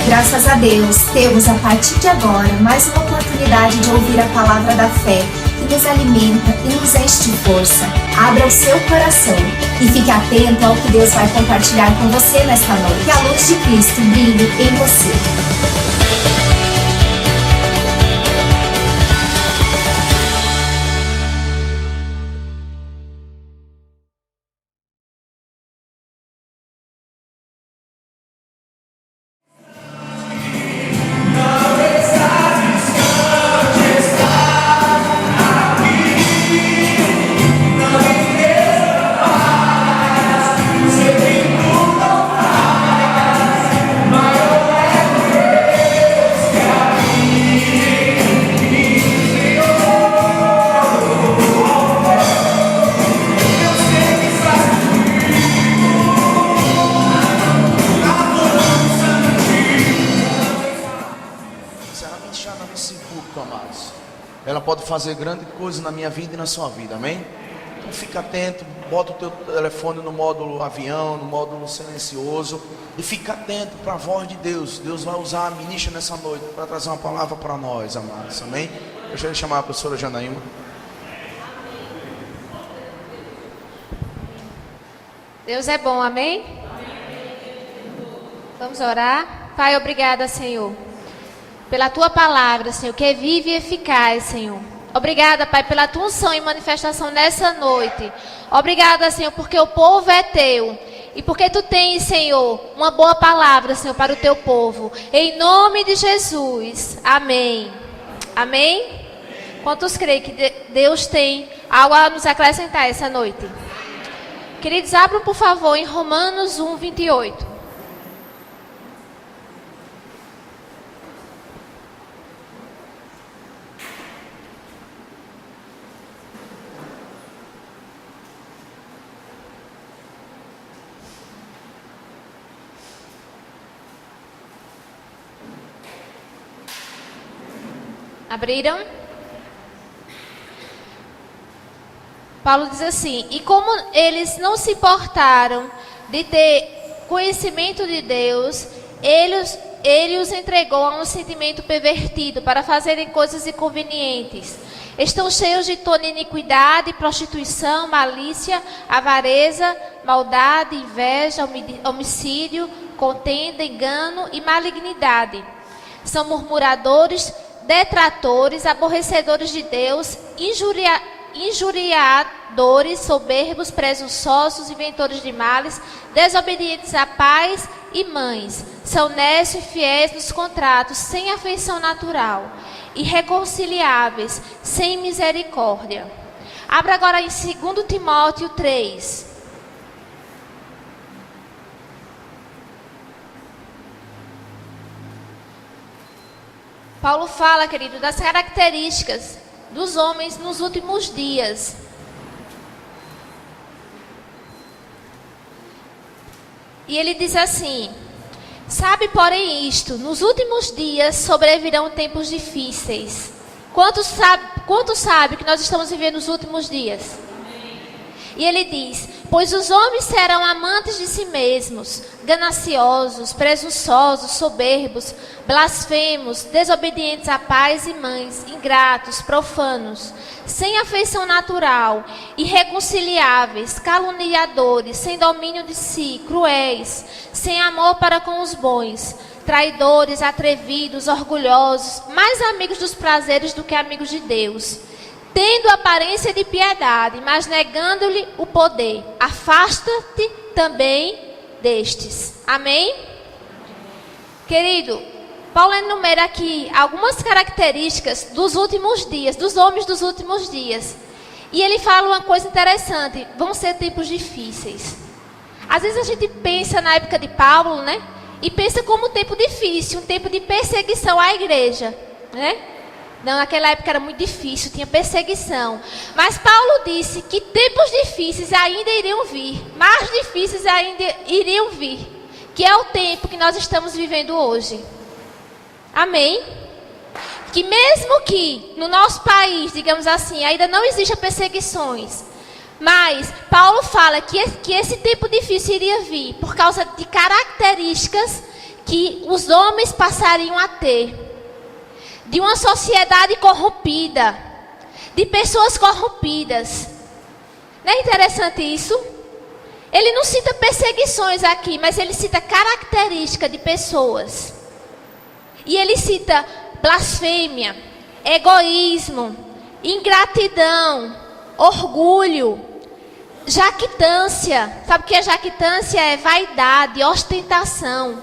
Graças a Deus, temos a partir de agora mais uma oportunidade de ouvir a palavra da fé, que nos alimenta e nos enche de força. Abra o seu coração e fique atento ao que Deus vai compartilhar com você nesta noite. Que a luz de Cristo brilhe em você. Ela pode fazer grande coisa na minha vida e na sua vida, amém? Então fica atento, bota o teu telefone no módulo avião, no módulo silencioso, e fica atento para a voz de Deus. Deus vai usar a ministra nessa noite para trazer uma palavra para nós, amados, amém? Eu já ia chamar a professora Janaíma. Deus é bom, amém? Vamos orar. Pai, obrigada, Senhor, pela Tua palavra, Senhor, que é viva e eficaz, Senhor. Obrigada, Pai, pela Tua unção e manifestação nessa noite. Obrigada, Senhor, porque o povo é Teu. E porque Tu tens, Senhor, uma boa palavra, Senhor, para o Teu povo. Em nome de Jesus. Amém. Amém? Quantos creem que Deus tem algo a nos acrescentar essa noite? Queridos, abram, por favor, em Romanos 1, 28. Abriram? Paulo diz assim: e como eles não se importaram de ter conhecimento de Deus, ele os entregou a um sentimento pervertido para fazerem coisas inconvenientes. Estão cheios de toda iniquidade, prostituição, malícia, avareza, maldade, inveja, homicídio, contenda, engano e malignidade. São murmuradores, detratores, aborrecedores de Deus, injuriadores, soberbos, presunçosos, inventores de males, desobedientes a pais e mães. São nécios e fiéis nos contratos, sem afeição natural, irreconciliáveis, sem misericórdia. Abra agora em 2 Timóteo 3. Paulo fala, querido, das características dos homens nos últimos dias. E ele diz assim: sabe, porém, isto, nos últimos dias sobrevirão tempos difíceis. Quantos sabe que nós estamos vivendo os últimos dias? E ele diz: pois os homens serão amantes de si mesmos, gananciosos, presunçosos, soberbos, blasfemos, desobedientes a pais e mães, ingratos, profanos, sem afeição natural, irreconciliáveis, caluniadores, sem domínio de si, cruéis, sem amor para com os bons, traidores, atrevidos, orgulhosos, mais amigos dos prazeres do que amigos de Deus, tendo aparência de piedade, mas negando-lhe o poder. Afasta-te também destes. Amém? Querido, Paulo enumera aqui algumas características dos últimos dias, dos homens dos últimos dias. E ele fala uma coisa interessante: vão ser tempos difíceis. Às vezes a gente pensa na época de Paulo, né? E pensa como um tempo difícil, um tempo de perseguição à igreja, né? Não, naquela época era muito difícil, tinha perseguição. Mas Paulo disse que tempos difíceis ainda iriam vir. Mais difíceis ainda iriam vir. Que é o tempo que nós estamos vivendo hoje. Amém? Que mesmo que no nosso país, digamos assim, ainda não existam perseguições. Mas Paulo fala que esse tempo difícil iria vir por causa de características que os homens passariam a ter, de uma sociedade corrompida, de pessoas corrompidas. Não é interessante isso? Ele não cita perseguições aqui, mas ele cita características de pessoas. E ele cita blasfêmia, egoísmo, ingratidão, orgulho, jactância. Sabe o que é jactância? É vaidade, ostentação,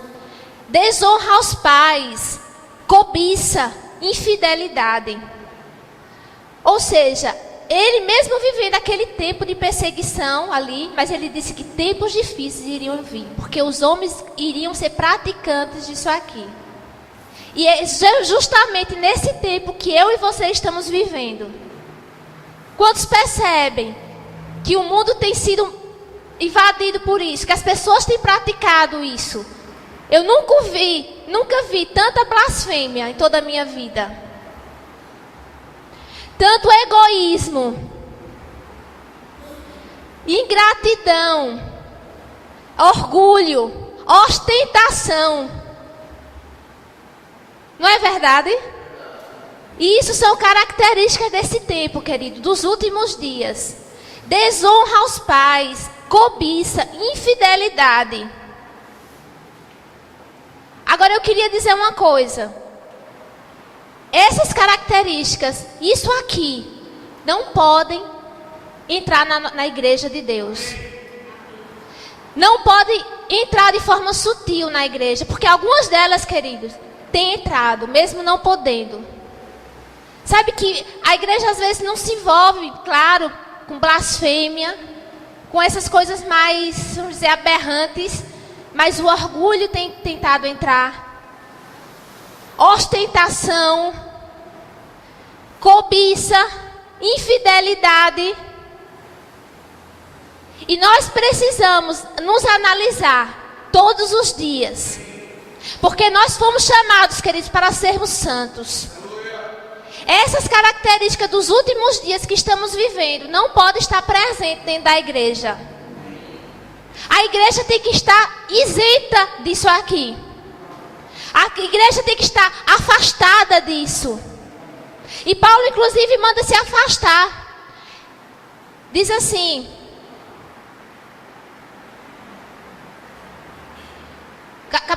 desonra aos pais, cobiça, infidelidade. Ou seja, ele mesmo vivendo aquele tempo de perseguição ali, mas ele disse que tempos difíceis iriam vir, porque os homens iriam ser praticantes disso aqui. E é justamente nesse tempo que eu e você estamos vivendo. Quantos percebem que o mundo tem sido invadido por isso, que as pessoas têm praticado isso? Eu nunca vi tanta blasfêmia em toda a minha vida. Tanto egoísmo, ingratidão, orgulho, ostentação. Não é verdade? E isso são características desse tempo, querido, dos últimos dias. Desonra aos pais, cobiça, infidelidade. Agora eu queria dizer uma coisa. Essas características, isso aqui, não podem entrar na igreja de Deus. Não podem entrar de forma sutil na igreja, porque algumas delas, queridos, têm entrado, mesmo não podendo. Sabe que a igreja às vezes não se envolve, claro, com blasfêmia, com essas coisas mais, vamos dizer, aberrantes, mas o orgulho tem tentado entrar. Ostentação, cobiça, infidelidade. E nós precisamos nos analisar todos os dias. Porque nós fomos chamados, queridos, para sermos santos. Essas características dos últimos dias que estamos vivendo não podem estar presentes dentro da igreja. A igreja tem que estar isenta disso aqui. A igreja tem que estar afastada disso. E Paulo, inclusive, manda se afastar. Diz assim: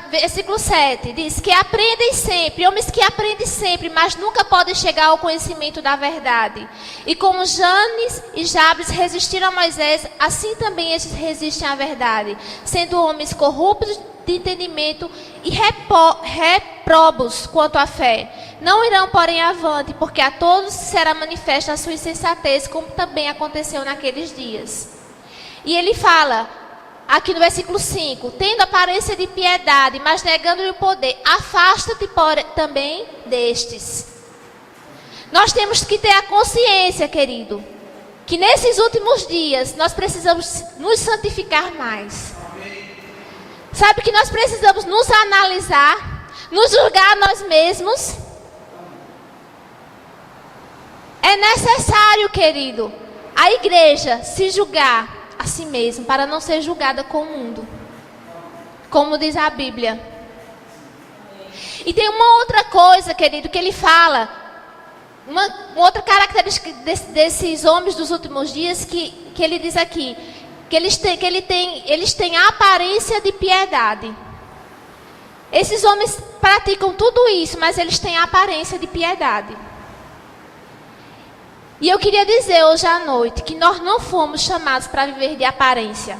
versículo 7, diz que aprendem sempre, homens que aprendem sempre, mas nunca podem chegar ao conhecimento da verdade. E como Janes e Jabes resistiram a Moisés, assim também estes resistem à verdade, sendo homens corruptos de entendimento e reprobos quanto à fé. Não irão, porém, avante, porque a todos será manifesta a sua insensatez, como também aconteceu naqueles dias. E ele fala aqui no versículo 5, tendo aparência de piedade, mas negando-lhe o poder, afasta-te também destes. Nós temos que ter a consciência, querido, que nesses últimos dias nós precisamos nos santificar mais. Sabe que nós precisamos nos analisar, nos julgar nós mesmos. É necessário, querido, a igreja se julgar a si mesmo, para não ser julgada com o mundo, como diz a Bíblia. E tem uma outra coisa, querido, que ele fala, uma outra característica desses homens dos últimos dias, que ele diz aqui, que eles têm a aparência de piedade. Esses homens praticam tudo isso, mas eles têm a aparência de piedade. E eu queria dizer hoje à noite que nós não fomos chamados para viver de aparência.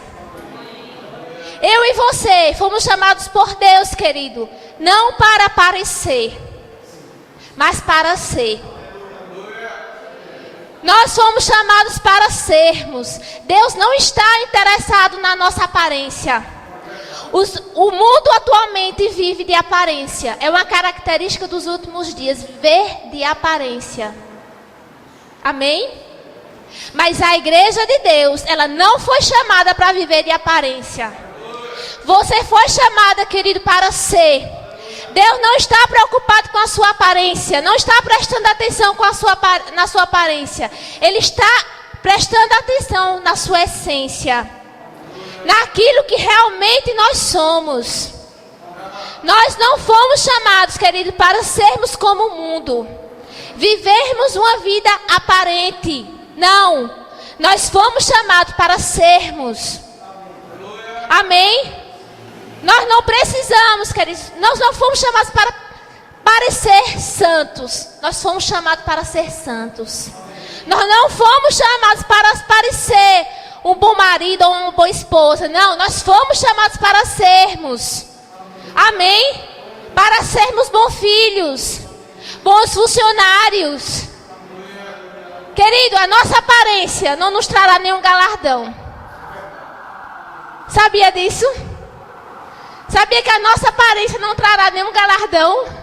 Eu e você fomos chamados por Deus, querido, não para aparecer, mas para ser. Nós fomos chamados para sermos. Deus não está interessado na nossa aparência. O mundo atualmente vive de aparência. É uma característica dos últimos dias, ver de aparência. Amém? Mas a igreja de Deus, ela não foi chamada para viver de aparência. Você foi chamada, querido, para ser. Deus não está preocupado com a sua aparência. Não está prestando atenção na sua aparência. Ele está prestando atenção na sua essência. Naquilo que realmente nós somos. Nós não fomos chamados, querido, para sermos como o mundo. Vivermos uma vida aparente. Não. Nós fomos chamados para sermos. Amém? Nós não precisamos, queridos. Nós não fomos chamados para parecer santos. Nós fomos chamados para ser santos. Nós não fomos chamados para parecer um bom marido ou uma boa esposa. Não, nós fomos chamados para sermos. Amém? Para sermos bons filhos, bons funcionários. Querido, a nossa aparência não nos trará nenhum galardão. Sabia disso? Sabia que a nossa aparência não trará nenhum galardão?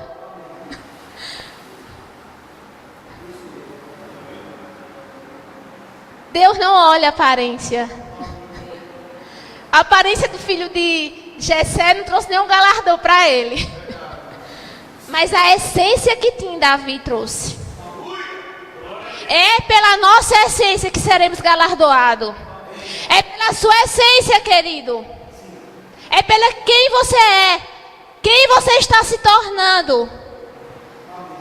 Deus não olha a aparência. A aparência do filho de Jessé não trouxe nenhum galardão para ele. Mas a essência que tinha Davi trouxe. É pela nossa essência que seremos galardoados. É pela sua essência, querido. É pela quem você é. Quem você está se tornando.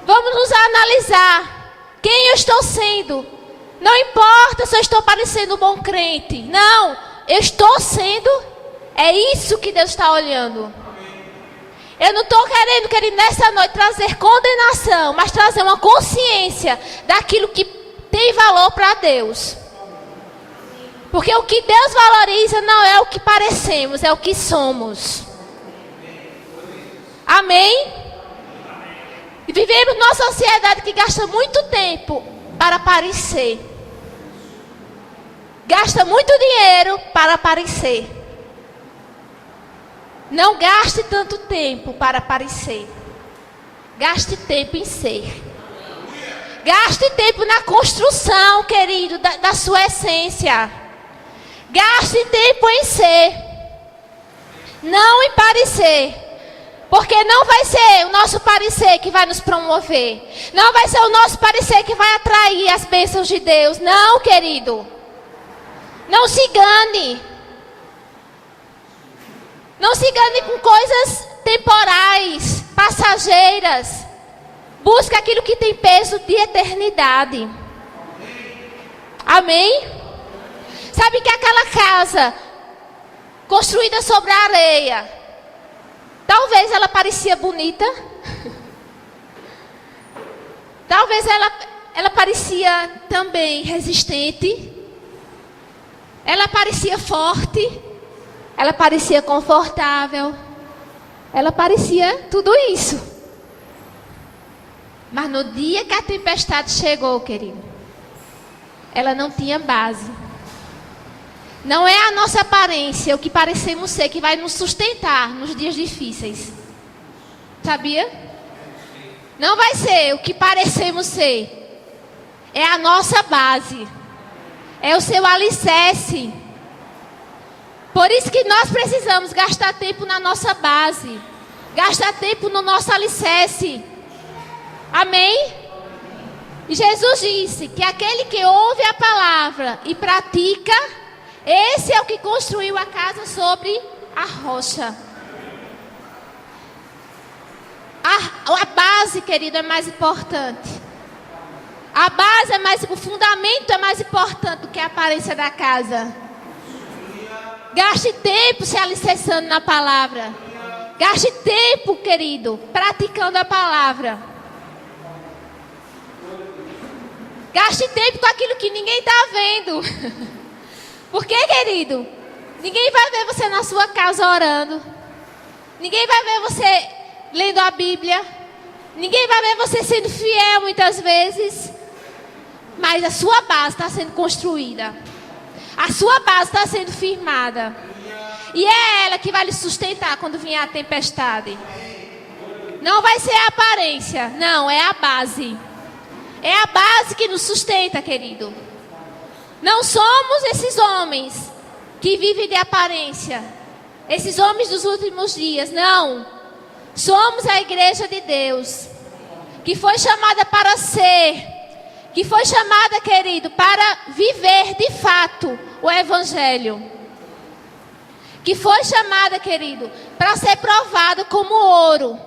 Vamos nos analisar. Quem eu estou sendo. Não importa se eu estou parecendo um bom crente. Não, eu estou sendo. É isso que Deus está olhando. Eu não estou querendo nessa noite trazer condenação, mas trazer uma consciência daquilo que tem valor para Deus. Porque o que Deus valoriza não é o que parecemos, é o que somos. Amém? E vivemos numa sociedade que gasta muito tempo para parecer. Gasta muito dinheiro para parecer. Não gaste tanto tempo para parecer. Gaste tempo em ser. Gaste tempo na construção, querido, da sua essência. Gaste tempo em ser. Não em parecer. Porque não vai ser o nosso parecer que vai nos promover. Não vai ser o nosso parecer que vai atrair as bênçãos de Deus. Não, querido. Não se engane. Não se engane com coisas temporais, passageiras. Busca aquilo que tem peso de eternidade. Amém? Sabe que aquela casa construída sobre a areia, talvez ela parecia bonita. Talvez ela parecia também resistente. Ela parecia forte. Ela parecia confortável. Ela parecia tudo isso. Mas no dia que a tempestade chegou, querido, ela não tinha base. Não é a nossa aparência, o que parecemos ser, que vai nos sustentar nos dias difíceis. Sabia? Não vai ser o que parecemos ser. É a nossa base. É o seu alicerce. Por isso que nós precisamos gastar tempo na nossa base. Gastar tempo no nosso alicerce. Amém? E Jesus disse que aquele que ouve a palavra e pratica, esse é o que construiu a casa sobre a rocha. A base, querido, é mais importante. A base é mais, o fundamento é mais importante do que a aparência da casa. Gaste tempo se alicerçando na palavra. Gaste tempo, querido, praticando a palavra. Gaste tempo com aquilo que ninguém está vendo. Por quê, querido? Ninguém vai ver você na sua casa orando. Ninguém vai ver você lendo a Bíblia. Ninguém vai ver você sendo fiel muitas vezes. Mas a sua base está sendo construída. A sua base está sendo firmada. E é ela que vai lhe sustentar quando vier a tempestade. Não vai ser a aparência. Não, é a base. É a base que nos sustenta, querido. Não somos esses homens que vivem de aparência. Esses homens dos últimos dias. Não. Somos a igreja de Deus. Que foi chamada para ser. Que foi chamada, querido, para viver de fato o Evangelho. que foi chamada, querido, para ser provado como ouro.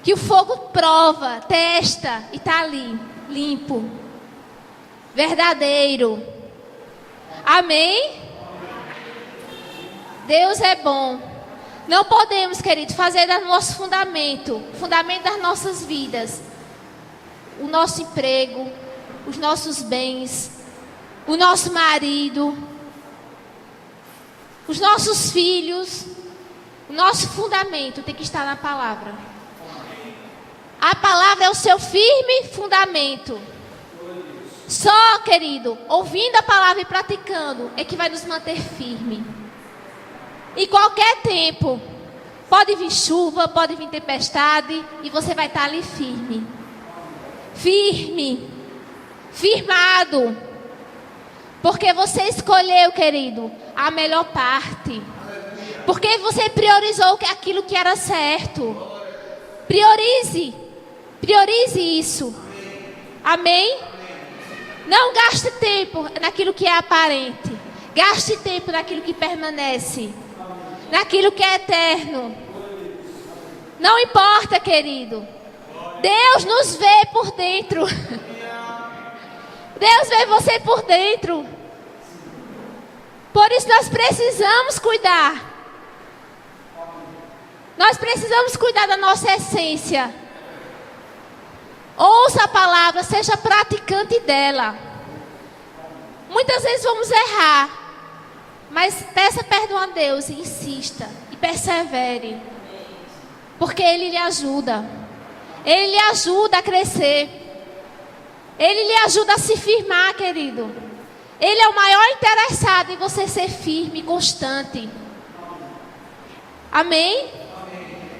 Que o fogo prova, testa e está ali, limpo, verdadeiro. Amém? Deus é bom. Não podemos, querido, fazer do nosso fundamento, o fundamento das nossas vidas, o nosso emprego, os nossos bens, o nosso marido, os nossos filhos. O nosso fundamento tem que estar na palavra. A palavra é o seu firme fundamento. Só, querido, ouvindo a palavra e praticando é que vai nos manter firme. Em qualquer tempo, pode vir chuva, pode vir tempestade, e você vai estar ali firme. Firme, firmado. Porque você escolheu, querido, a melhor parte. Porque você priorizou aquilo que era certo. Priorize isso. Amém? Não gaste tempo naquilo que é aparente. Gaste tempo naquilo que permanece. Naquilo que é eterno. Não importa, querido. Deus nos vê por dentro. Deus vê você por dentro. Por isso nós precisamos cuidar. Nós precisamos cuidar da nossa essência. Ouça a palavra, seja praticante dela. Muitas vezes vamos errar, mas peça perdão a Deus e insista e persevere. Porque Ele lhe ajuda. Ele lhe ajuda a crescer. Ele lhe ajuda a se firmar, querido. Ele é o maior interessado em você ser firme e constante. Amém?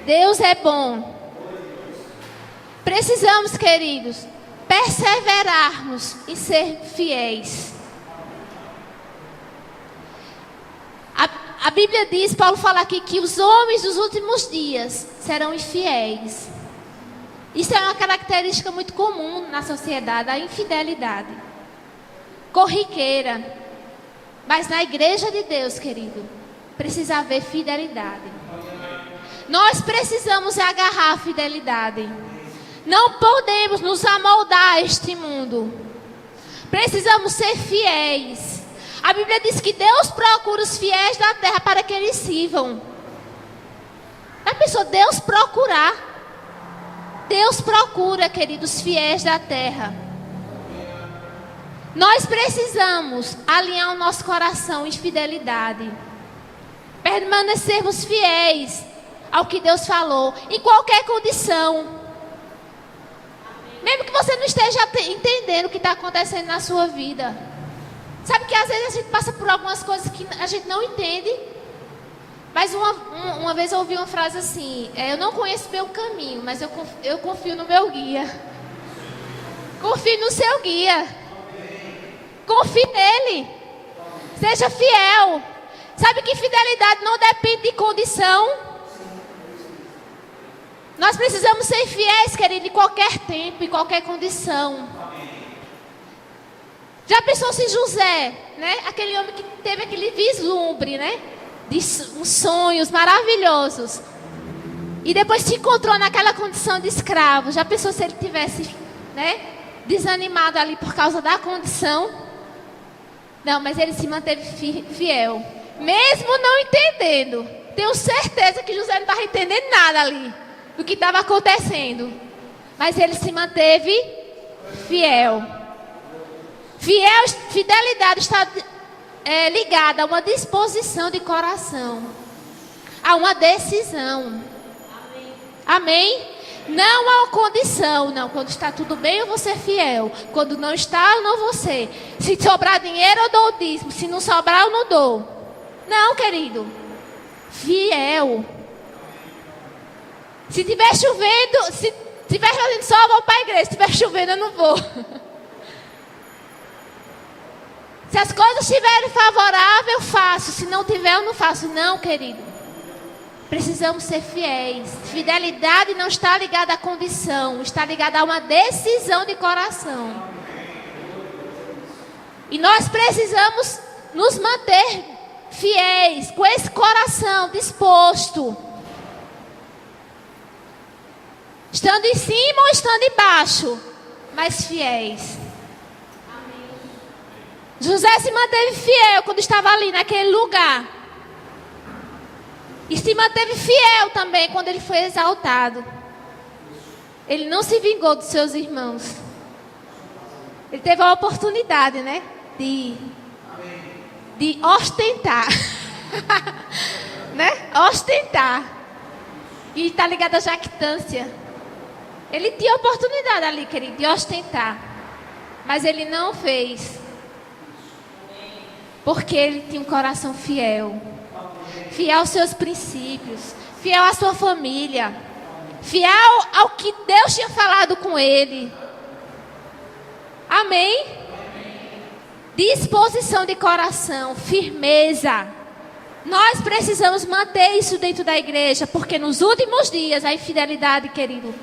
Deus é bom. Precisamos, queridos, perseverarmos e ser fiéis. A Bíblia diz, Paulo fala aqui, que os homens dos últimos dias serão infiéis. Isso é uma característica muito comum na sociedade, a infidelidade. Corriqueira. Mas na igreja de Deus, querido, precisa haver fidelidade. Nós precisamos agarrar a fidelidade. Não podemos nos amoldar a este mundo. Precisamos ser fiéis. A Bíblia diz que Deus procura os fiéis da terra para que eles sirvam. Já pensou Deus procurar? Deus procura, queridos, fiéis da terra. Nós precisamos alinhar o nosso coração em fidelidade. Permanecermos fiéis ao que Deus falou, em qualquer condição. Mesmo que você não esteja entendendo o que está acontecendo na sua vida. Sabe que às vezes a gente passa por algumas coisas que a gente não entende. Mas uma vez eu ouvi uma frase assim: eu não conheço meu caminho, mas eu confio no meu guia. Confie no seu guia. Confie nele. Seja fiel. Sabe que fidelidade não depende de condição. Nós precisamos ser fiéis, querido, em qualquer tempo, em qualquer condição. Já pensou se José, né? Aquele homem que teve aquele vislumbre, né? De uns sonhos maravilhosos. E depois se encontrou naquela condição de escravo. Já pensou se ele tivesse, né? Desanimado ali por causa da condição? Não, mas ele se manteve fiel. Mesmo não entendendo. Tenho certeza que José não estava entendendo nada ali do que estava acontecendo. Mas ele se manteve fiel. Fidelidade está ligada a uma disposição de coração. A uma decisão. Amém? Não a uma condição. Não, quando está tudo bem eu vou ser fiel. Quando não está eu não vou ser. Se sobrar dinheiro eu dou o dízimo. Se não sobrar eu não dou. Não, querido. Fiel. Se estiver chovendo, se estiver fazendo sol, eu vou para a igreja. Se estiver chovendo, eu não vou. Se as coisas estiverem favoráveis, eu faço. Se não tiver, eu não faço. Não, querido. Precisamos ser fiéis. Fidelidade não está ligada à condição. Está ligada a uma decisão de coração. E nós precisamos nos manter fiéis, com esse coração disposto. Estando em cima ou estando embaixo, mas fiéis. José se manteve fiel quando estava ali naquele lugar. E se manteve fiel também quando ele foi exaltado. Ele não se vingou dos seus irmãos. Ele teve a oportunidade, né? De ostentar. Né? Ostentar. E está ligado à jactância. Ele tinha a oportunidade ali, querido, de ostentar. Mas ele não fez. Porque ele tinha um coração fiel. Fiel aos seus princípios. Fiel à sua família. Fiel ao que Deus tinha falado com ele. Amém? Disposição de coração, firmeza. Nós precisamos manter isso dentro da igreja, porque nos últimos dias a infidelidade, querido,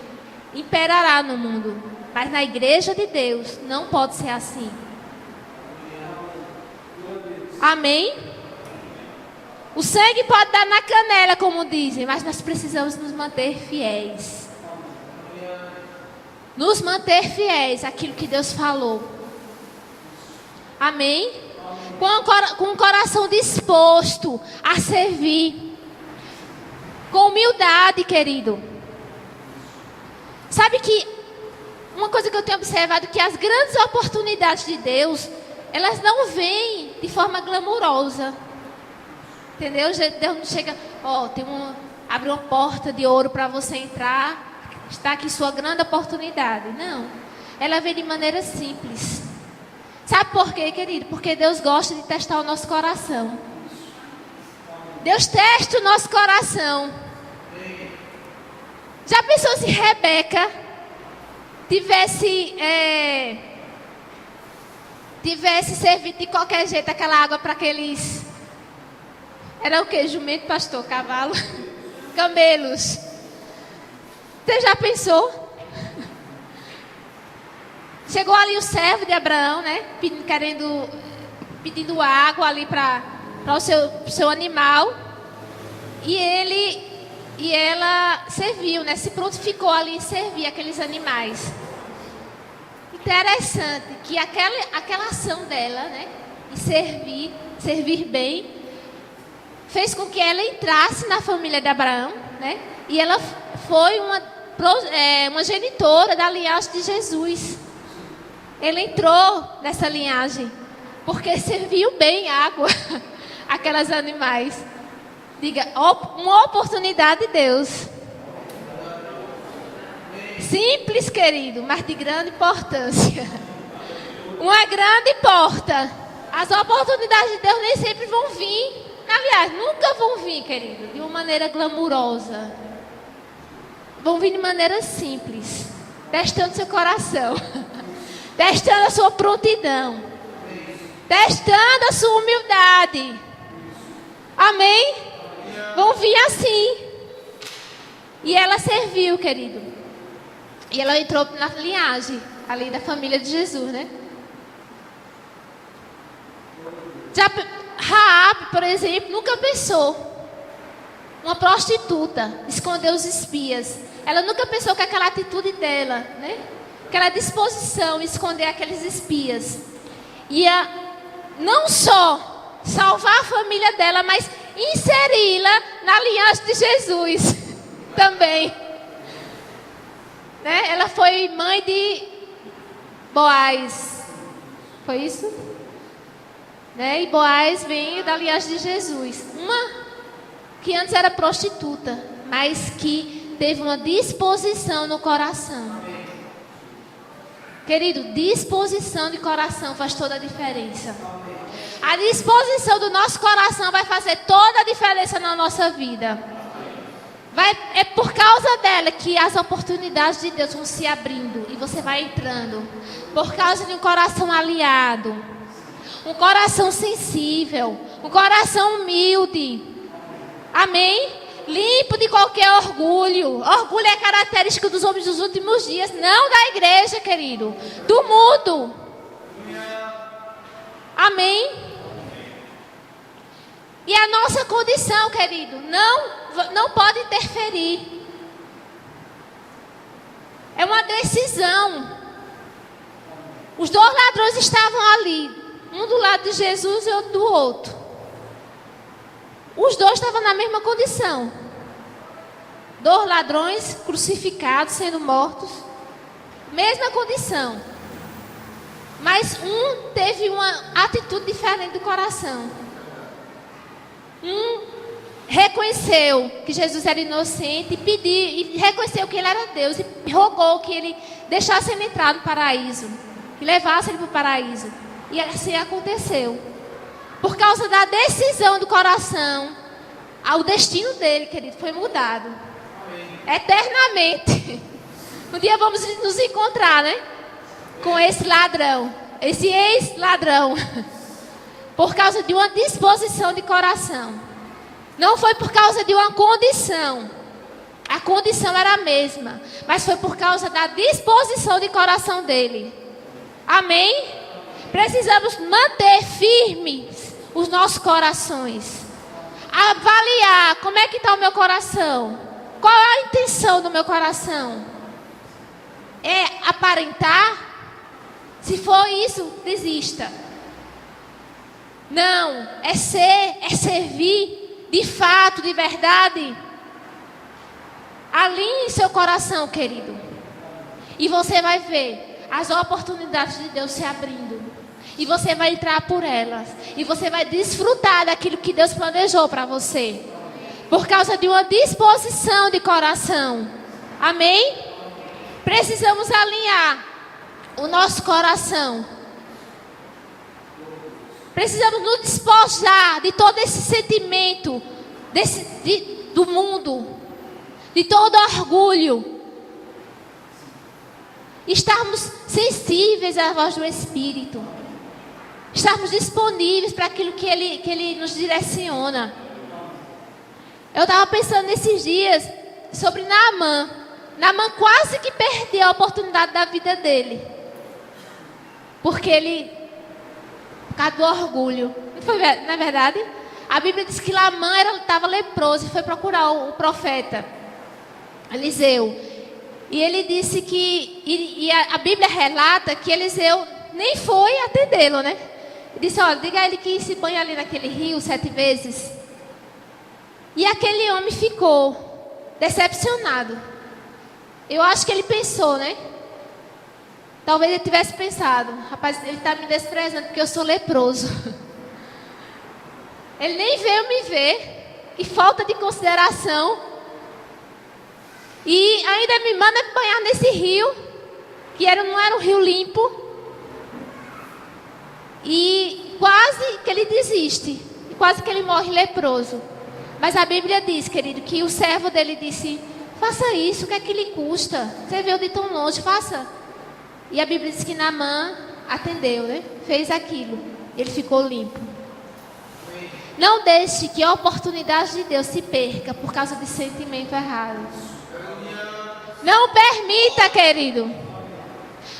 imperará no mundo. Mas na igreja de Deus não pode ser assim. Amém? O sangue pode dar na canela, como dizem, mas nós precisamos nos manter fiéis. Nos manter fiéis àquilo que Deus falou. Amém? Com o coração disposto a servir. Com humildade, querido. Sabe que uma coisa que eu tenho observado, que as grandes oportunidades de Deus, elas não vêm de forma glamurosa. Entendeu? Deus não chega, abre uma porta de ouro para você entrar. Está aqui sua grande oportunidade. Não. Ela vem de maneira simples. Sabe por quê, querido? Porque Deus gosta de testar o nosso coração. Deus testa o nosso coração. Já pensou se Rebeca tivesse servido de qualquer jeito aquela água para aqueles... Era o quê? Jumento, pastor? Cavalo? Camelos. Você já pensou? Chegou ali o servo de Abraão, né? Pedindo água ali para o seu animal. E ela serviu, né? Se prontificou ali em servir aqueles animais. Interessante que aquela ação dela, né? De servir bem, fez com que ela entrasse na família de Abraão, né? E ela foi uma genitora da linhagem de Jesus. Ela entrou nessa linhagem porque serviu bem água àquelas animais. Diga, uma oportunidade de Deus. Simples, querido, mas de grande importância. Uma grande porta. As oportunidades de Deus nem sempre vão vir. Aliás, nunca vão vir, querido, de uma maneira glamurosa. Vão vir de maneira simples. Testando seu coração. Testando a sua prontidão. Testando a sua humildade. Amém? Vão vir assim. E ela serviu, querido. E ela entrou na linhagem ali da família de Jesus, né? Raabe, por exemplo, nunca pensou. Uma prostituta escondeu os espias. Ela nunca pensou que aquela atitude dela, né? Aquela disposição em esconder aqueles espias ia não só salvar a família dela, mas inseri-la na linhagem de Jesus também. Né? Ela foi mãe de Boaz. Foi isso? Né? E Boaz vem da linhagem de Jesus. Uma que antes era prostituta, mas que teve uma disposição no coração. Querido, disposição de coração faz toda a diferença. A disposição do nosso coração vai fazer toda a diferença na nossa vida. É por causa dela que as oportunidades de Deus vão se abrindo e você vai entrando. Por causa de um coração aliado, um coração sensível, um coração humilde. Amém? Limpo de qualquer orgulho. Orgulho é característica dos homens dos últimos dias, não da igreja, querido, do mundo. Amém? E a nossa condição, querido, não pode interferir. É uma decisão. Os dois ladrões estavam ali, um do lado de Jesus e outro do outro. Os dois estavam na mesma condição. Dois ladrões crucificados, sendo mortos. Mesma condição. Mas um teve uma atitude diferente do coração. Um reconheceu que Jesus era inocente e reconheceu que ele era Deus e rogou que ele deixasse ele entrar no paraíso, que levasse ele para o paraíso. E assim aconteceu. Por causa da decisão do coração, o destino dele, querido, foi mudado. Eternamente. Um dia vamos nos encontrar, né? Com esse ladrão, esse ex-ladrão. Por causa de uma disposição de coração. Não foi por causa de uma condição. A condição era a mesma. Mas foi por causa da disposição de coração dele. Amém? Precisamos manter firmes os nossos corações. Avaliar como é que está o meu coração. Qual é a intenção do meu coração? É aparentar? Se for isso, desista. Não, é servir de fato, de verdade. Alinhe seu coração, querido. E você vai ver as oportunidades de Deus se abrindo. E você vai entrar por elas. E você vai desfrutar daquilo que Deus planejou para você. Por causa de uma disposição de coração. Amém? Precisamos alinhar o nosso coração. Precisamos nos despojar de todo esse sentimento do mundo, de todo orgulho. Estarmos sensíveis à voz do Espírito. Estarmos disponíveis para aquilo que Ele nos direciona. Eu estava pensando nesses dias sobre Naamã. Naamã quase que perdeu a oportunidade da vida dele. Porque ele... Por causa do orgulho. Não é verdade? A Bíblia diz que Naamã estava leproso e foi procurar o profeta Eliseu. E ele disse que... E a Bíblia relata que Eliseu nem foi atendê-lo, né? Ele disse, olha, diga a ele que se banha ali naquele rio 7 vezes. E aquele homem ficou decepcionado. Eu acho que ele pensou, né? Talvez ele tivesse pensado, rapaz, ele está me desprezando porque eu sou leproso. Ele nem veio me ver. Que falta de consideração. E ainda me manda banhar nesse rio, que não era um rio limpo. E quase que ele desiste. E quase que ele morre leproso. Mas a Bíblia diz, querido, que o servo dele disse, faça isso, o que é que lhe custa? Você veio de tão longe, faça. E a Bíblia diz que Naamã atendeu, né? Fez aquilo. Ele ficou limpo. Não deixe que a oportunidade de Deus se perca por causa de sentimento errado. Não permita, querido.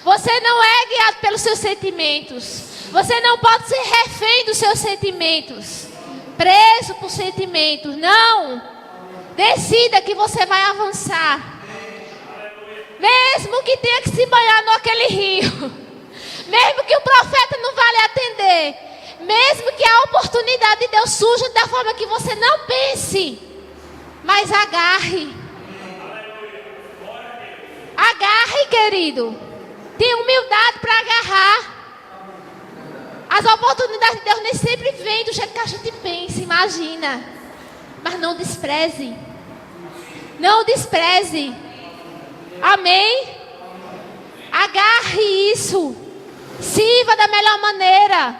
Você não é guiado pelos seus sentimentos. Você não pode ser refém dos seus sentimentos. Preso por sentimentos. Não. Decida que você vai avançar. Mesmo que tenha que se banhar naquele rio. Mesmo que o profeta não vá lhe atender. Mesmo que a oportunidade de Deus surja da forma que você não pense. Mas agarre. Agarre, querido. Tenha humildade para agarrar. As oportunidades de Deus nem sempre vêm do jeito que a gente pensa, imagina. Mas não despreze. Não despreze. Amém? Agarre isso. Sirva da melhor maneira.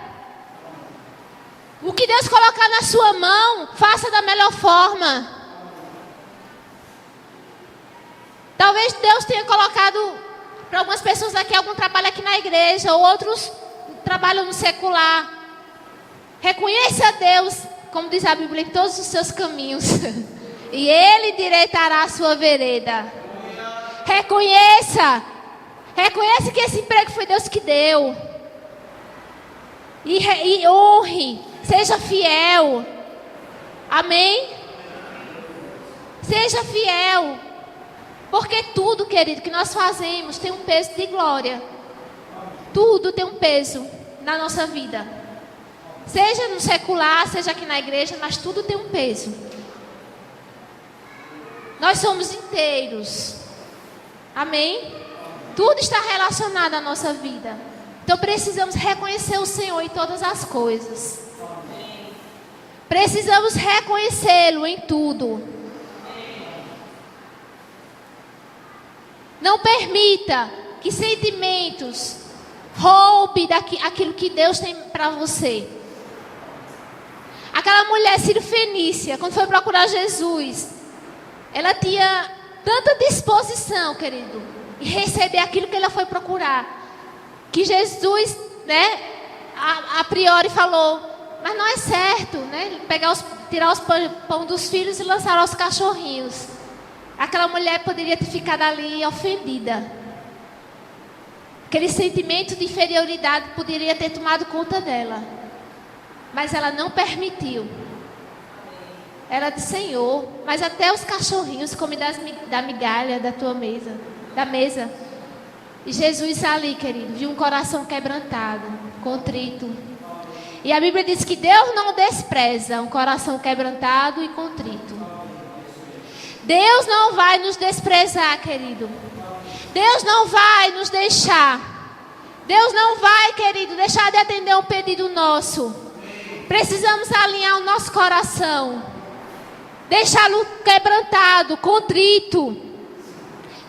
O que Deus colocar na sua mão, faça da melhor forma. Talvez Deus tenha colocado para algumas pessoas aqui algum trabalho aqui na igreja, ou outros trabalham no secular. Reconheça a Deus, como diz a Bíblia, em todos os seus caminhos. E Ele direitará a sua vereda. Reconheça. Reconheça que esse emprego foi Deus que deu. E honre. Seja fiel. Amém? Seja fiel. Porque tudo, querido, que nós fazemos tem um peso de glória. Tudo tem um peso na nossa vida. Seja no secular, seja aqui na igreja, mas tudo tem um peso. Nós somos inteiros. Amém? Tudo está relacionado à nossa vida. Então precisamos reconhecer o Senhor em todas as coisas. Precisamos reconhecê-lo em tudo. Não permita que sentimentos roube aquilo que Deus tem para você. Aquela mulher Cirofenícia, quando foi procurar Jesus, ela tinha tanta disposição, querido, em receber aquilo que ela foi procurar, que Jesus, a priori falou, mas não é certo, tirar os pão dos filhos e lançar aos cachorrinhos. Aquela mulher poderia ter ficado ali ofendida. Aquele sentimento de inferioridade poderia ter tomado conta dela. Mas ela não permitiu. Ela disse, Senhor, mas até os cachorrinhos comem da migalha da tua mesa, da mesa. E Jesus ali, querido, viu um coração quebrantado, contrito. E a Bíblia diz que Deus não despreza um coração quebrantado e contrito. Deus não vai nos desprezar, querido. Deus não vai nos deixar. Deus não vai, querido, deixar de atender um pedido nosso. Precisamos alinhar o nosso coração. Deixá-lo quebrantado, contrito.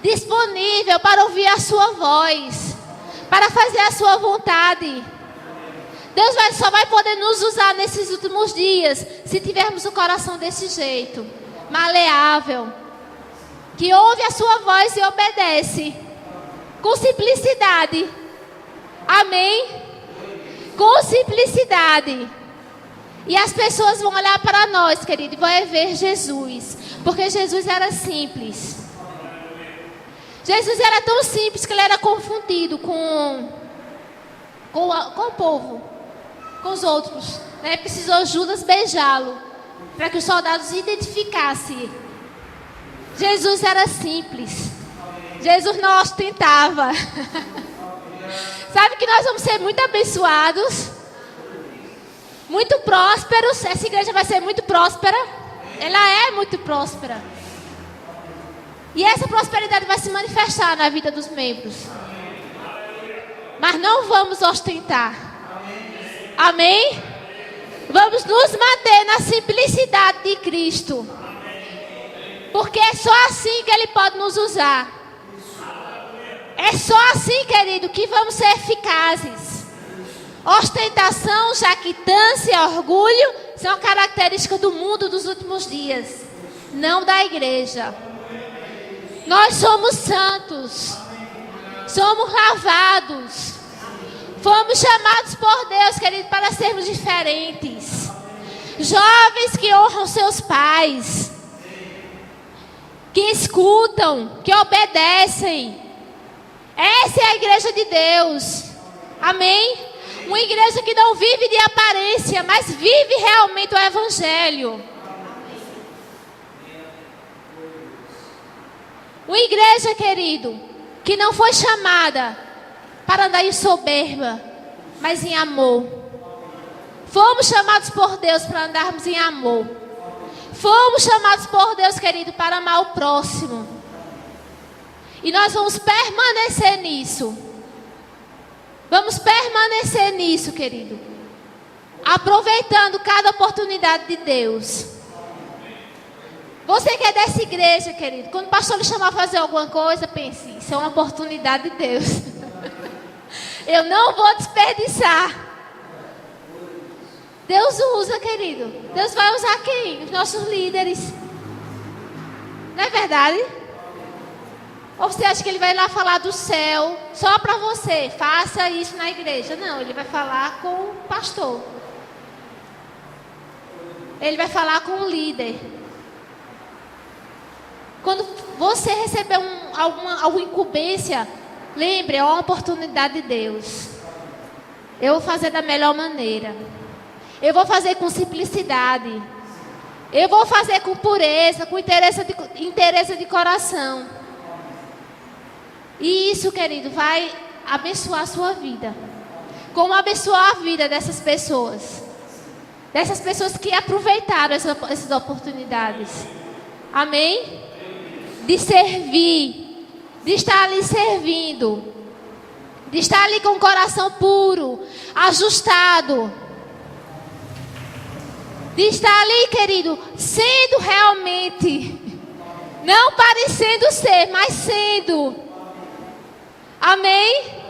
Disponível para ouvir a sua voz. Para fazer a sua vontade. Deus só vai poder nos usar nesses últimos dias se tivermos o coração desse jeito. Maleável, que ouve a sua voz e obedece, com simplicidade, amém? Com simplicidade, e as pessoas vão olhar para nós, querido, e vão ver Jesus, porque Jesus era simples. Jesus era tão simples que ele era confundido com o povo, com os outros, Precisou Judas beijá-lo para que os soldados identificassem. Jesus era simples. Jesus não ostentava. Sabe que nós vamos ser muito abençoados, muito prósperos. Essa igreja vai ser muito próspera. Ela é muito próspera. E essa prosperidade vai se manifestar na vida dos membros. Mas não vamos ostentar. Amém? Vamos nos manter na simplicidade de Cristo. Porque é só assim que Ele pode nos usar. É só assim, querido, que vamos ser eficazes. Ostentação, jactância, orgulho são características do mundo dos últimos dias, não da igreja. Nós somos santos. Somos lavados. Fomos chamados por Deus, querido, para sermos diferentes. Jovens que honram seus pais. Que escutam, que obedecem. Essa é a igreja de Deus. Amém? Uma igreja que não vive de aparência, mas vive realmente o evangelho. Uma igreja, querido, que não foi chamada para andar em soberba, mas em amor. Fomos chamados por Deus para andarmos em amor. Fomos chamados por Deus, querido, para amar o próximo. E nós vamos permanecer nisso. Vamos permanecer nisso, querido. Aproveitando cada oportunidade de Deus. Você que é dessa igreja, querido, quando o pastor lhe chamar a fazer alguma coisa, pense, isso é uma oportunidade de Deus. Eu não vou desperdiçar. Deus usa, querido. Deus vai usar quem? Os nossos líderes. Não é verdade? Ou você acha que Ele vai lá falar do céu só para você? Faça isso na igreja. Não, Ele vai falar com o pastor. Ele vai falar com o líder. Quando você receber alguma incumbência, lembre, é uma oportunidade de Deus. Eu vou fazer da melhor maneira. Eu vou fazer com simplicidade. Eu vou fazer com pureza, com interesse de coração. E isso, querido, vai abençoar a sua vida. Como abençoar a vida dessas pessoas. Dessas pessoas que aproveitaram essas oportunidades. Amém? De servir. De estar ali servindo. De estar ali com o coração puro, ajustado. De estar ali, querido, sendo realmente. Não parecendo ser, mas sendo. Amém?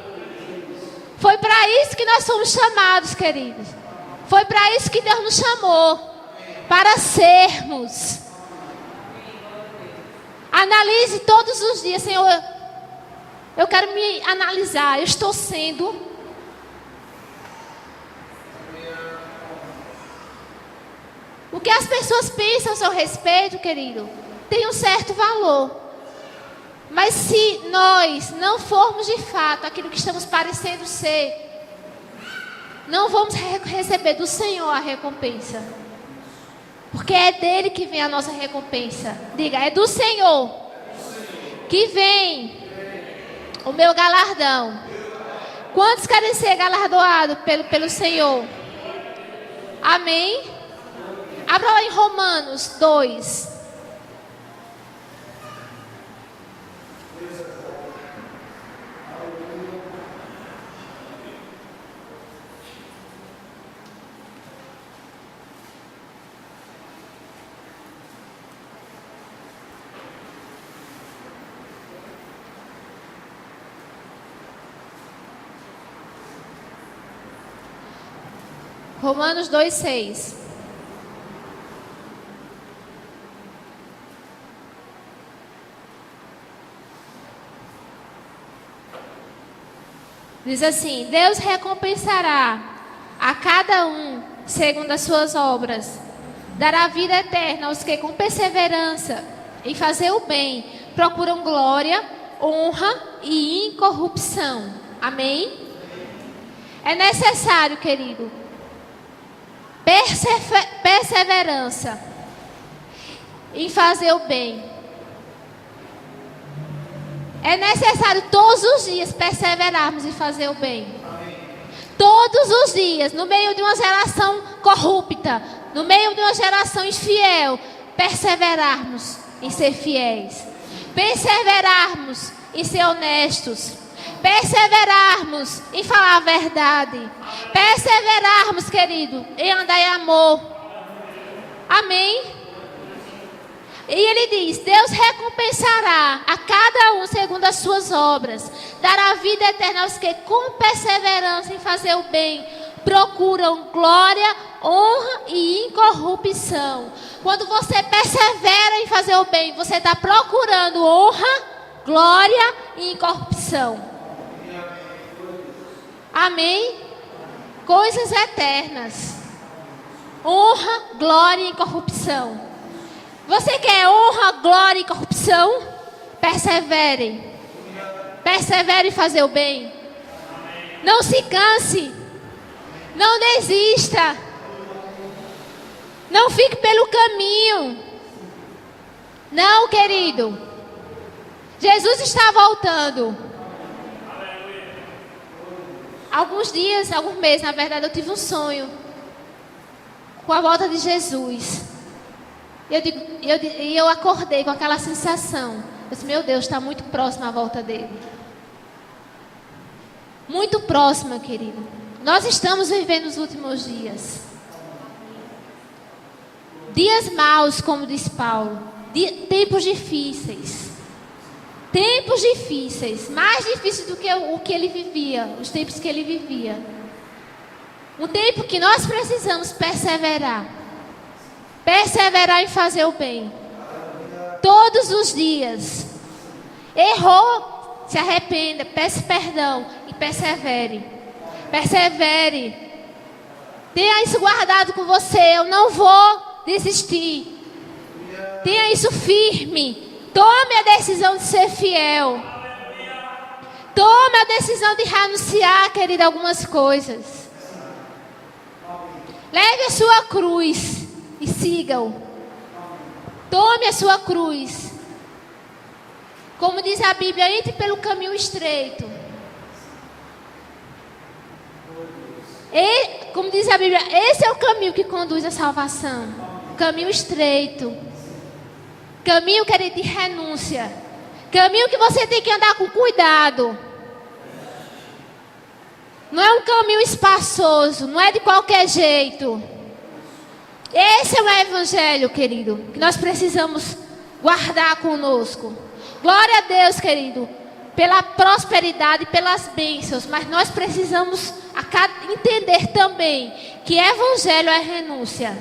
Foi para isso que nós fomos chamados, queridos. Foi para isso que Deus nos chamou. Para sermos. Analise todos os dias, Senhor. Eu quero me analisar. Eu estou sendo. O que as pessoas pensam a seu respeito, querido, tem um certo valor. Mas se nós não formos de fato aquilo que estamos parecendo ser, não vamos receber do Senhor a recompensa. Porque é dele que vem a nossa recompensa. Diga, é do Senhor que vem o meu galardão. Quantos querem ser galardoados pelo Senhor? Amém? Abra lá em Romanos 2. Romanos 2:6. Diz assim: Deus recompensará a cada um segundo as suas obras. Dará vida eterna aos que com perseverança em fazer o bem procuram glória, honra e incorrupção. Amém? É necessário, querido, perseverança em fazer o bem. É necessário todos os dias perseverarmos em fazer o bem. Todos os dias, no meio de uma geração corrupta, no meio de uma geração infiel, perseverarmos em ser fiéis. Perseverarmos em ser honestos. Perseverarmos em falar a verdade. Perseverarmos, querido, em andar em amor. Amém? E ele diz: Deus recompensará a cada um segundo as suas obras. Dará vida eterna aos que com perseverança em fazer o bem procuram glória, honra e incorrupção. Quando você persevera em fazer o bem, você está procurando honra, glória e incorrupção. Amém? Coisas eternas. Honra, glória e incorrupção. Você quer honra, glória e corrupção? Persevere. Persevere em fazer o bem. Não se canse. Não desista. Não fique pelo caminho. Não, querido. Jesus está voltando. Alguns meses, na verdade, eu tive um sonho com a volta de Jesus. E eu acordei com aquela sensação. Eu disse: meu Deus, está muito próxima a volta dele. Muito próxima, querido. Nós estamos vivendo os últimos dias. Dias maus, como diz Paulo. Tempos difíceis. Tempos difíceis. Mais difíceis do que o que ele vivia. Os tempos que ele vivia. Um tempo que nós precisamos perseverar. Perseverar em fazer o bem. Todos os dias. Errou, se arrependa, peça perdão e persevere. Persevere. Tenha isso guardado com você. Eu não vou desistir. Tenha isso firme. Tome a decisão de ser fiel. Tome a decisão de renunciar, querida, algumas coisas. Leve a sua cruz e siga-o. Tome a sua cruz. Como diz a Bíblia, entre pelo caminho estreito. Como diz a Bíblia, esse é o caminho que conduz à salvação. Caminho estreito. Caminho, querido, de renúncia. Caminho que você tem que andar com cuidado. Não é um caminho espaçoso, não é de qualquer jeito. Esse é o evangelho, querido, que nós precisamos guardar conosco. Glória a Deus, querido, pela prosperidade, pelas bênçãos. Mas nós precisamos entender também que evangelho é renúncia.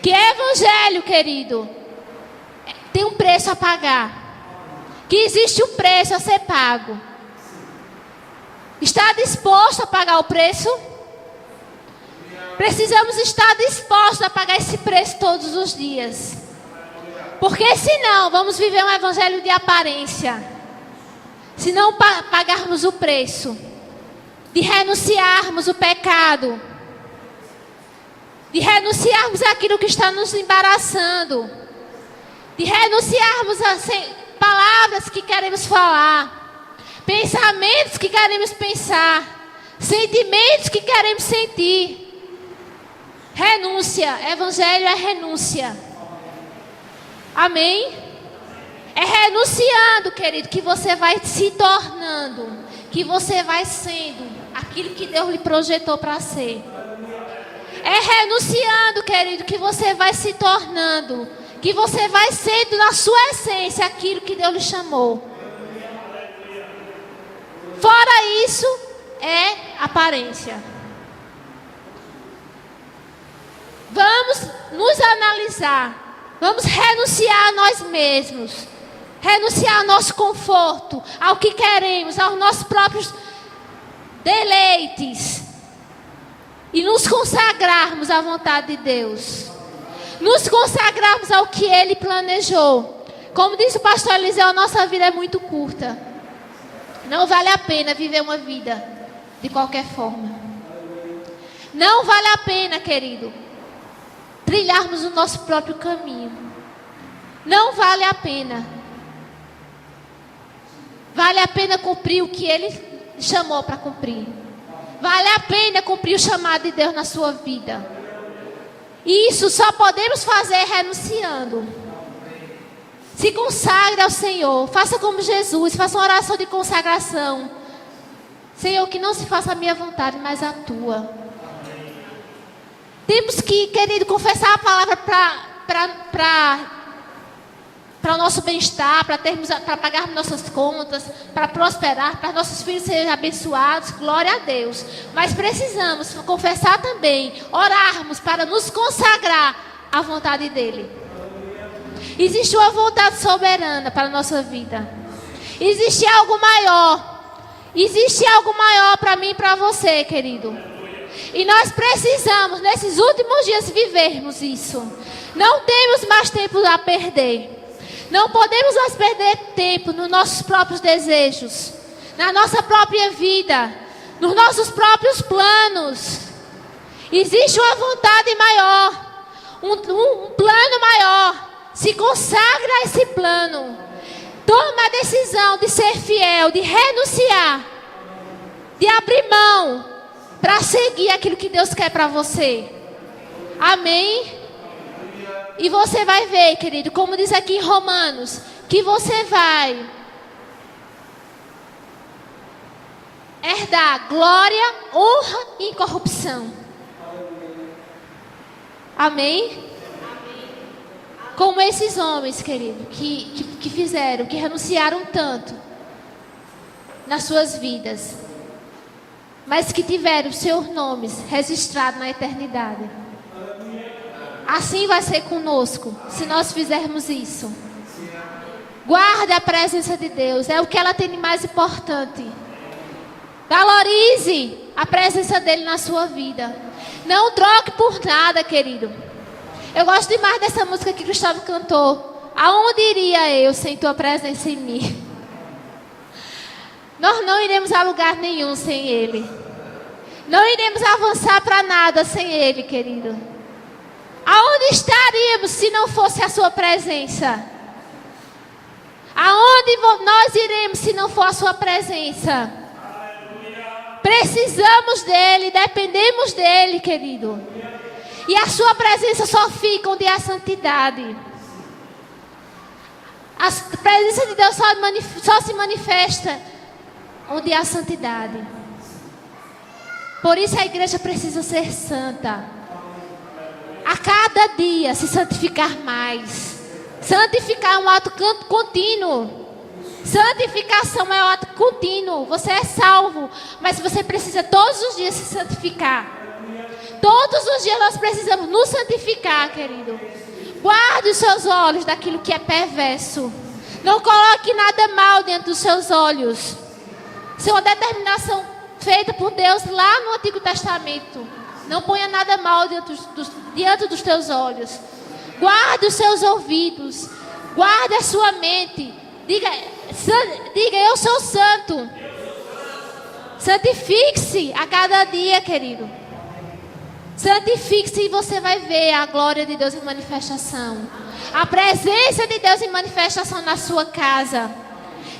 Que evangelho, querido, tem um preço a pagar. Que existe um preço a ser pago. Está disposto a pagar o preço? Precisamos estar dispostos a pagar esse preço todos os dias. Porque senão vamos viver um evangelho de aparência. Se não pagarmos o preço de renunciarmos o pecado, de renunciarmos aquilo que está nos embaraçando, de renunciarmos a palavras que queremos falar, pensamentos que queremos pensar, sentimentos que queremos sentir. Renúncia, evangelho é renúncia. Amém? É renunciando, querido, que você vai se tornando, que você vai sendo aquilo que Deus lhe projetou para ser. É renunciando, querido, que você vai se tornando, que você vai sendo na sua essência aquilo que Deus lhe chamou. Fora isso, é aparência. Vamos nos analisar. Vamos renunciar a nós mesmos. Renunciar ao nosso conforto, ao que queremos, aos nossos próprios deleites. E nos consagrarmos à vontade de Deus. Nos consagrarmos ao que Ele planejou. Como disse o pastor Eliseu, a nossa vida é muito curta. Não vale a pena viver uma vida de qualquer forma. Não vale a pena, querido, trilharmos o nosso próprio caminho. Não vale a pena. Vale a pena cumprir o que Ele chamou para cumprir. Vale a pena cumprir o chamado de Deus na sua vida. E isso só podemos fazer renunciando. Se consagre ao Senhor. Faça como Jesus. Faça uma oração de consagração. Senhor, que não se faça a minha vontade, mas a tua. Temos que, querido, confessar a palavra para o nosso bem-estar, para pagarmos nossas contas, para prosperar, para nossos filhos serem abençoados. Glória a Deus. Mas precisamos confessar também, orarmos para nos consagrar à vontade dEle. Existe uma vontade soberana para a nossa vida. Existe algo maior. Existe algo maior para mim e para você, querido. E nós precisamos, nesses últimos dias, vivermos isso. Não temos mais tempo a perder. Não podemos mais perder tempo nos nossos próprios desejos, na nossa própria vida, nos nossos próprios planos. Existe uma vontade maior, um plano maior. Se consagra a esse plano. Toma a decisão de ser fiel, de renunciar, de abrir mão para seguir aquilo que Deus quer para você. Amém? E você vai ver, querido, como diz aqui em Romanos, que você vai herdar glória, honra e incorrupção. Amém? Como esses homens, querido, que fizeram, que renunciaram tanto nas suas vidas, mas que tiveram seus nomes registrados na eternidade. Assim vai ser conosco, se nós fizermos isso. Guarde a presença de Deus, é o que ela tem de mais importante. Valorize a presença dele na sua vida. Não troque por nada, querido. Eu gosto demais dessa música que Gustavo cantou. Aonde iria eu sem tua presença em mim? Nós não iremos a lugar nenhum sem Ele. Não iremos avançar para nada sem Ele, querido. Aonde Aonde estaríamos se não fosse a sua presença? Aonde nós iremos se não for a sua presença? Precisamos dele, dependemos dele, querido. E a sua presença só fica onde há santidade. A presença de Deus só se manifesta onde há santidade. Por isso a igreja precisa ser santa. A cada dia se santificar mais. Santificar é um ato contínuo. Santificação é um ato contínuo. Você é salvo, mas você precisa todos os dias se santificar. Todos os dias nós precisamos nos santificar, querido. Guarde os seus olhos daquilo que é perverso. Não coloque nada mal dentro dos seus olhos. Isso é uma determinação feita por Deus lá no Antigo Testamento. Não ponha nada mal diante dos teus olhos. Guarde os seus ouvidos. Guarde a sua mente. Diga, eu sou santo. Santifique-se a cada dia, querido. Santifique-se e você vai ver a glória de Deus em manifestação. A presença de Deus em manifestação na sua casa.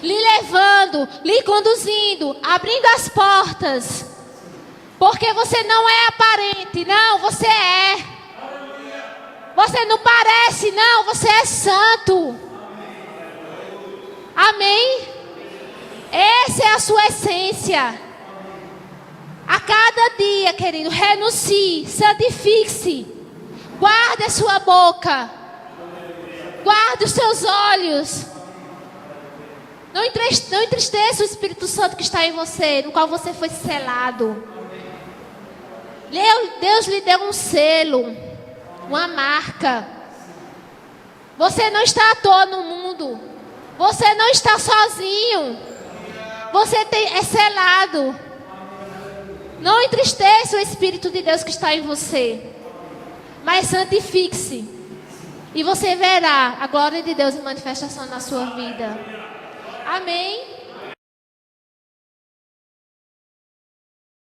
Lhe levando, lhe conduzindo, abrindo as portas. Porque você não é aparente, não, você é. Você não parece, não, você é santo. Amém? Essa é a sua essência. A cada dia, querido, renuncie, santifique-se. Guarde a sua boca. Guarde os seus olhos. Não entristeça o Espírito Santo que está em você, no qual você foi selado. Deus lhe deu um selo, uma marca. Você não está à toa no mundo. Você não está sozinho. Você é selado. Não entristeça o Espírito de Deus que está em você. Mas santifique-se. E você verá a glória de Deus em manifestação na sua vida. Amém?